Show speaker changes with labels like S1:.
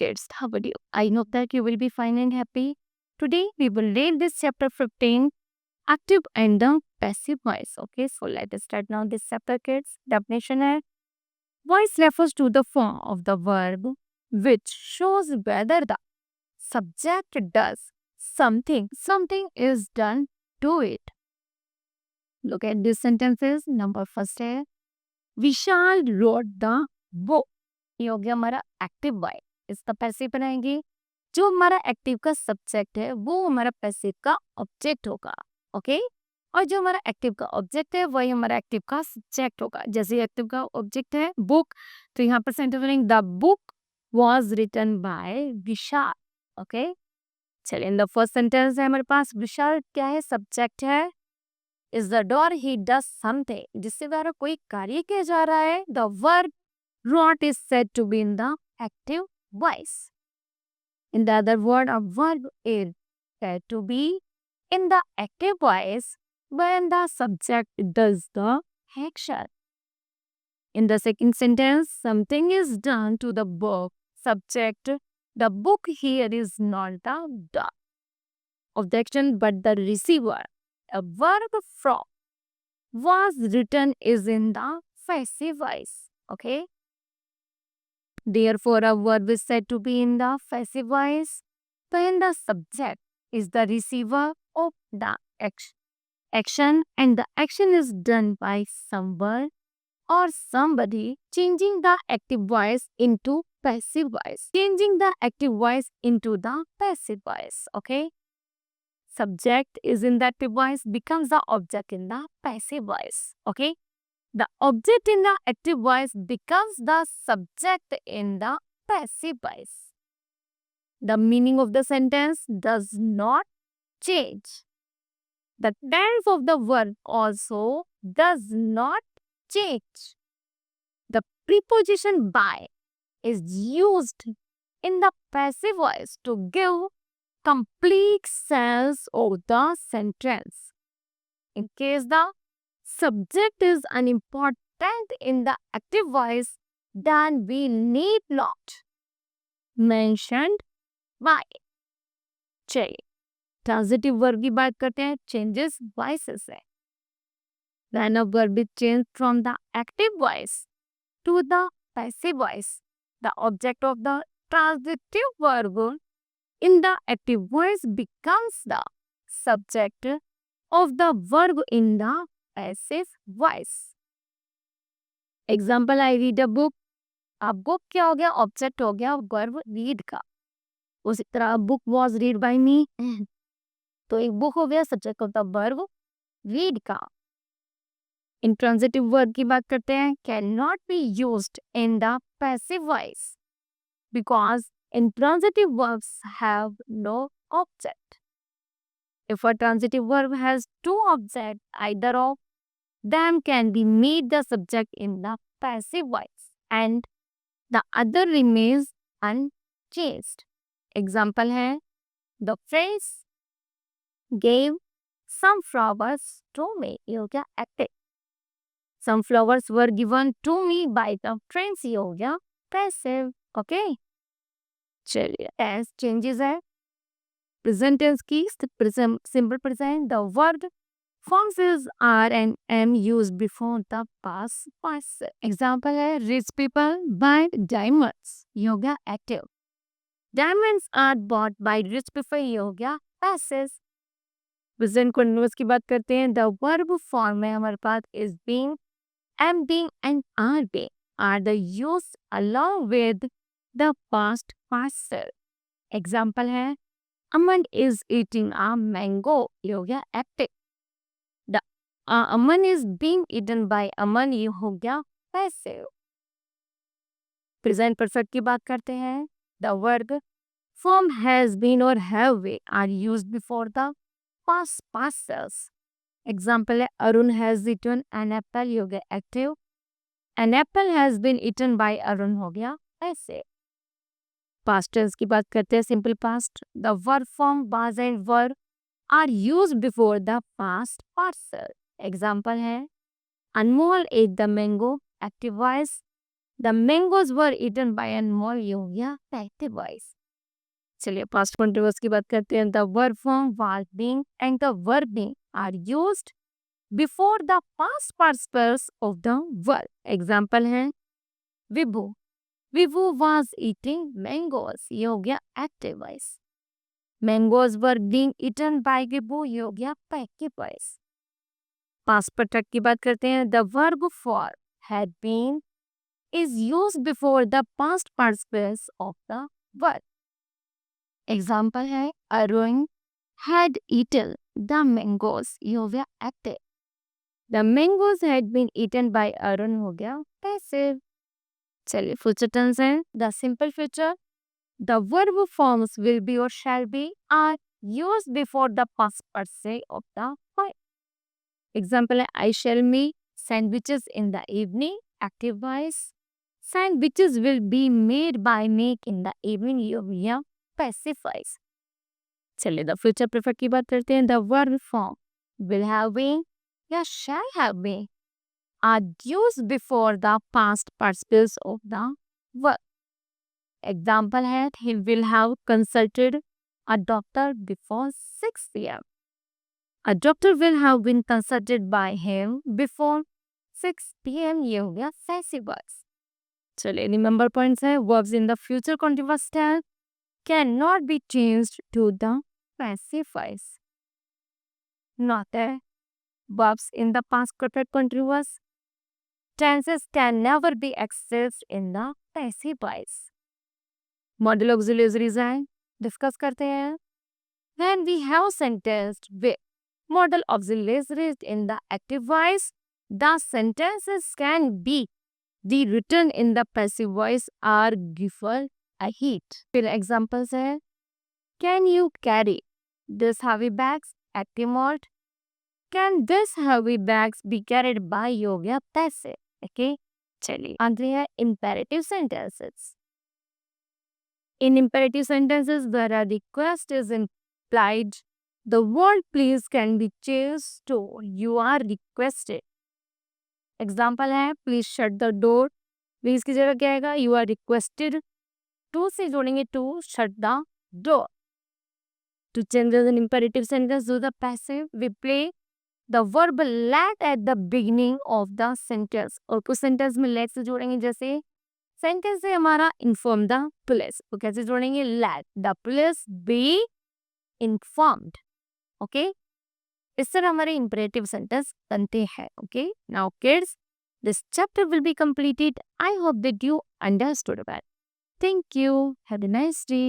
S1: kids, how are you? I hope that you will be fine and happy. Today we will read this chapter 15, active and the passive voice. Okay, so let us start now this chapter, kids. Definition है voice refers to the form of the verb which shows whether the subject does something is done to it. Look at these sentences. Number first है विशाल wrote the book. ये हो गया हमारा active voice. इसका passive बनाएंगे. जो हमारा active का सब्जेक्ट है वो हमारा पैसिव का ऑब्जेक्ट होगा. ओके, और जो हमारा एक्टिव का ऑब्जेक्ट है वही हमारा एक्टिव का सब्जेक्ट होगा. जैसे एक्टिव का ऑब्जेक्ट है बुक, तो यहाँ पर सेंटेंस बनेंगे the book was written by Vishal. Okay, चलिए इन द फर्स्ट सेंटेंस है हमारे पास विशाल क्या है, सब्जेक्ट है. Is the door he does something, जिससे द्वारा कोई कार्य किया जा रहा है. The verb wrote is said to be in the active voice. In the other word, a verb is said to be in the active voice when the subject does the action. In the second sentence, something is done to the book. Subject, the book here is not the objection but the receiver. A verb from was written is in the passive voice. Okay. Therefore, a verb is said to be in the passive voice when the subject is the receiver of the action and the action is done by someone or somebody, changing the active voice into passive voice. Changing the active voice into the passive voice. Okay. Subject is in the active voice becomes the object in the passive voice. Okay. The object in the active voice becomes the subject in the passive voice. The meaning of the sentence does not change. The tense of the verb also does not change. The preposition by is used in the passive voice to give complete sense of the sentence. In case the subject is unimportant in the active voice, then we need not mention why. चलिए transitive verb की बात करते हैं. Changes voices है. When a verb is changed from the active voice to the passive voice, the object of the transitive verb in the active voice becomes the subject of the verb in the passive voice. Example, I read a book. अब book क्या हो गया, object हो गया verb read का. उसी तरह book was read by मी, तो एक बुक हो गया सब्जेक्ट होता वर्ब रीड का. इंट्रांजिटिव वर्ब की बात करते हैं. Can not be used in the passive voice because intransitive verbs have no object. If a transitive verb has two objects, either of them can be made the subject in the passive voice and the other remains unchanged. Example है the phrase gave some flowers to me. ये हो गया active. Some flowers were given to me by the friends. ये हो गया passive. Okay. चलिए tense changes है. Present tense की simple present, the word forms is are and am used before the past participle. Example है rich people buy diamonds. ये हो गया active. Diamonds are bought by rich people. ये हो गया passive. Present continuous की बात करते हैं. The verb form में हमारे पास is being, am being and are being are the used along with the past participle. Example है Aman is eating a mango. ये हो गया active. The Aman is being eaten by Aman. ये हो गया passive. Present perfect की बात करते हैं. The verb form has been or have been are used before the past participles. Example है Arun has eaten an apple. ये हो गया active. An apple has been eaten by Arun. हो गया passive. Past tense की बात करते हैं. Simple past. The verb form was and were are used before the past participle. Example है Anmol ate the mango. Active voice. The mangoes were eaten by an more या active voice. चलिए past continuous की बात करते हैं. The verb form was being and the verb being are used before the past participles of the verb. Example है Vibhu. Vibhu was eating mangoes. ये हो गया active voice. Mangoes were being eaten by Vibhu. ये हो गया passive voice. Past perfect की बात करते हैं. The verb for had been is used before the past participles of the verb. Example है Arun had eaten the mangoes. ये हो गया active. The mangoes had been eaten by Arun हो गया passive. चलिए future tense है. The simple future. The verb forms will be or shall be are used before the past participle of the verb. Example है I shall make sandwiches in the evening. Active voice. Sandwiches will be made by make in the evening. ये हो गया passive voice. चलिए the future perfect की बात करते हैं. The verb form will have been या shall have been are used before the past participles of the verb. Example है he will have consulted a doctor before 6 p.m. A doctor will have been consulted by him before 6 p.m. ये हो गया passive voice. चलिए remember points है. Verbs in the future continuous tense cannot be changed to the passive voice. Not है. Verbs in the past perfect continuous tenses can never be accessed in the passive voice. Model auxiliaries हैं. Discuss करते हैं. When we have sentence with model auxiliaries in the active voice, the sentences can be rewritten in the passive voice or given a hint. फिर examples है. Can you carry this heavy bags? Active mode. Can this heavy bags be carried by हो गया passive. Okay. चलिए आगे है imperative sentences. In imperative sentences, where a request is implied, the word please can be changed to you are requested. Example है please shut the door. Please की जगह क्या आएगा? You are requested. To से जोड़ेंगे to shut the door. To change as an imperative sentence to the passive, we play the verb let at the beginning of the sentence. और कुछ sentence में let से जोड़ेंगे जैसे सेंटेंस है हमारा इन्फॉर्म द पुलिस. तो कैसे जोड़ेंगे? Let the police be informed. Okay, इस तरह हमारे इंपरेटिव सेंटेंस बनते हैं. Okay, now kids, this chapter will be completed. I hope that you understood well. Thank you. Have a nice day.